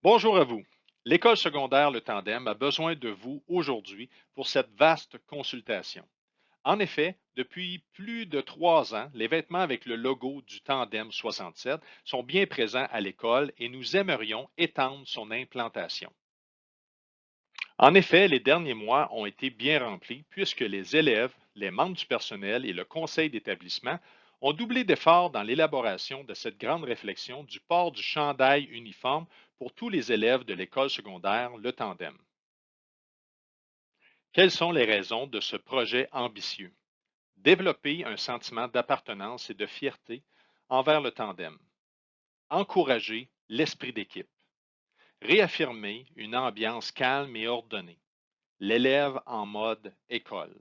Bonjour à vous. L'École secondaire Le Tandem a besoin de vous aujourd'hui pour cette vaste consultation. En effet, depuis plus de 3 ans, les vêtements avec le logo du Tandem 67 sont bien présents à l'école et nous aimerions étendre son implantation. En effet, les derniers mois ont été bien remplis puisque les élèves, les membres du personnel et le conseil d'établissement ont doublé d'efforts dans l'élaboration de cette grande réflexion du port du chandail uniforme pour tous les élèves de l'école secondaire Le Tandem. Quelles sont les raisons de ce projet ambitieux? Développer un sentiment d'appartenance et de fierté envers le tandem. Encourager l'esprit d'équipe. Réaffirmer une ambiance calme et ordonnée. L'élève en mode école.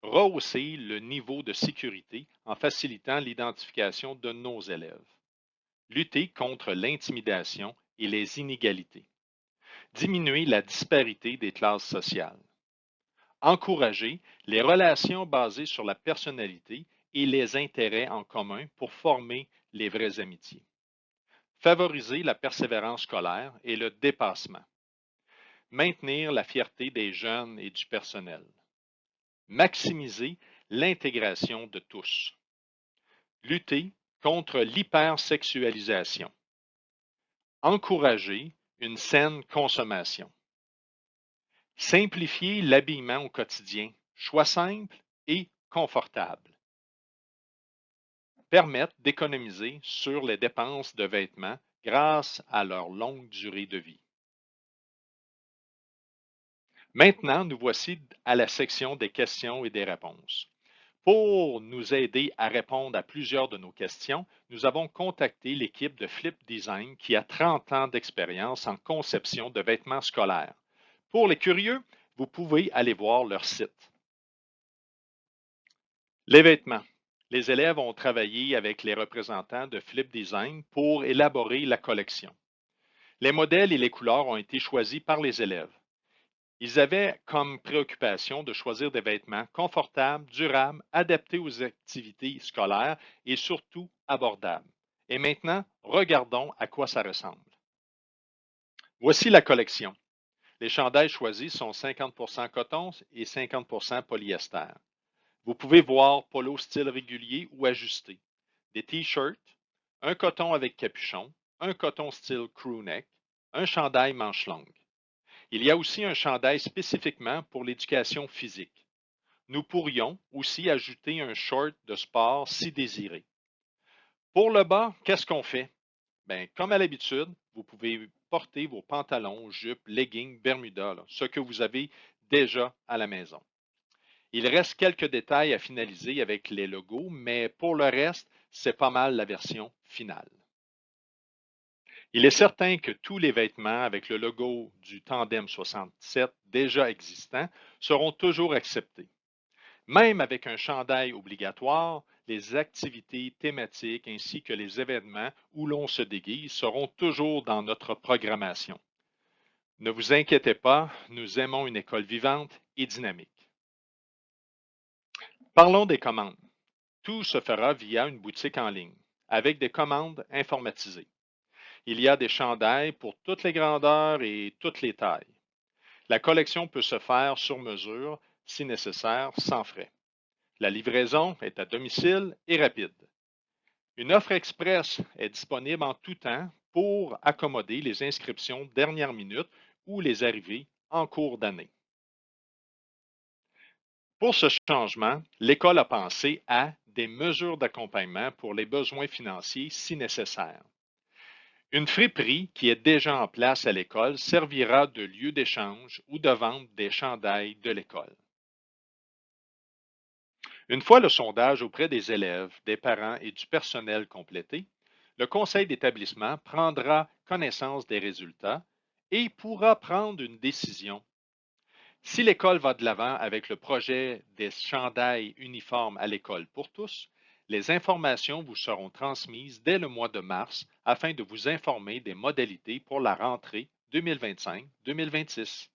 Rehausser le niveau de sécurité en facilitant l'identification de nos élèves. Lutter contre l'intimidation et les inégalités. Diminuer la disparité des classes sociales. Encourager les relations basées sur la personnalité et les intérêts en commun pour former les vraies amitiés. Favoriser la persévérance scolaire et le dépassement. Maintenir la fierté des jeunes et du personnel. Maximiser l'intégration de tous. Lutter contre l'hypersexualisation. Encourager une saine consommation. Simplifier l'habillement au quotidien, choix simple et confortable. Permettre d'économiser sur les dépenses de vêtements grâce à leur longue durée de vie. Maintenant, nous voici à la section des questions et des réponses. Pour nous aider à répondre à plusieurs de nos questions, nous avons contacté l'équipe de Flip Design qui a 30 ans d'expérience en conception de vêtements scolaires. Pour les curieux, vous pouvez aller voir leur site. Les vêtements. Les élèves ont travaillé avec les représentants de Flip Design pour élaborer la collection. Les modèles et les couleurs ont été choisis par les élèves. Ils avaient comme préoccupation de choisir des vêtements confortables, durables, adaptés aux activités scolaires et surtout abordables. Et maintenant, regardons à quoi ça ressemble. Voici la collection. Les chandails choisis sont 50% coton et 50% polyester. Vous pouvez voir polo style régulier ou ajusté, des t-shirts, un coton avec capuchon, un coton style crew neck, un chandail manche longue. Il y a aussi un chandail spécifiquement pour l'éducation physique. Nous pourrions aussi ajouter un short de sport si désiré. Pour le bas, qu'est-ce qu'on fait? Bien, comme à l'habitude, vous pouvez porter vos pantalons, jupes, leggings, bermudas, ce que vous avez déjà à la maison. Il reste quelques détails à finaliser avec les logos, mais pour le reste, c'est pas mal la version finale. Il est certain que tous les vêtements avec le logo du Tandem 67 déjà existant seront toujours acceptés. Même avec un chandail obligatoire, les activités thématiques ainsi que les événements où l'on se déguise seront toujours dans notre programmation. Ne vous inquiétez pas, nous aimons une école vivante et dynamique. Parlons des commandes. Tout se fera via une boutique en ligne, avec des commandes informatisées. Il y a des chandails pour toutes les grandeurs et toutes les tailles. La collection peut se faire sur mesure, si nécessaire, sans frais. La livraison est à domicile et rapide. Une offre express est disponible en tout temps pour accommoder les inscriptions dernière minute ou les arrivées en cours d'année. Pour ce changement, l'école a pensé à des mesures d'accompagnement pour les besoins financiers si nécessaire. Une friperie qui est déjà en place à l'école servira de lieu d'échange ou de vente des chandails de l'école. Une fois le sondage auprès des élèves, des parents et du personnel complété, le conseil d'établissement prendra connaissance des résultats et pourra prendre une décision. Si l'école va de l'avant avec le projet des chandails uniformes à l'école pour tous, les informations vous seront transmises dès le mois de mars afin de vous informer des modalités pour la rentrée 2025-2026.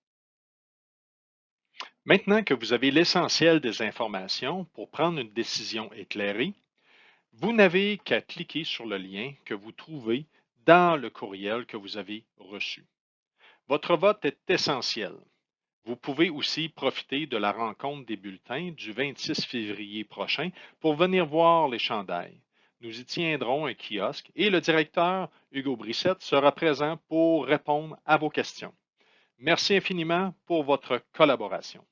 Maintenant que vous avez l'essentiel des informations pour prendre une décision éclairée, vous n'avez qu'à cliquer sur le lien que vous trouvez dans le courriel que vous avez reçu. Votre vote est essentiel. Vous pouvez aussi profiter de la rencontre des bulletins du 26 février prochain pour venir voir les chandails. Nous y tiendrons un kiosque et le directeur Hugo Brissette sera présent pour répondre à vos questions. Merci infiniment pour votre collaboration.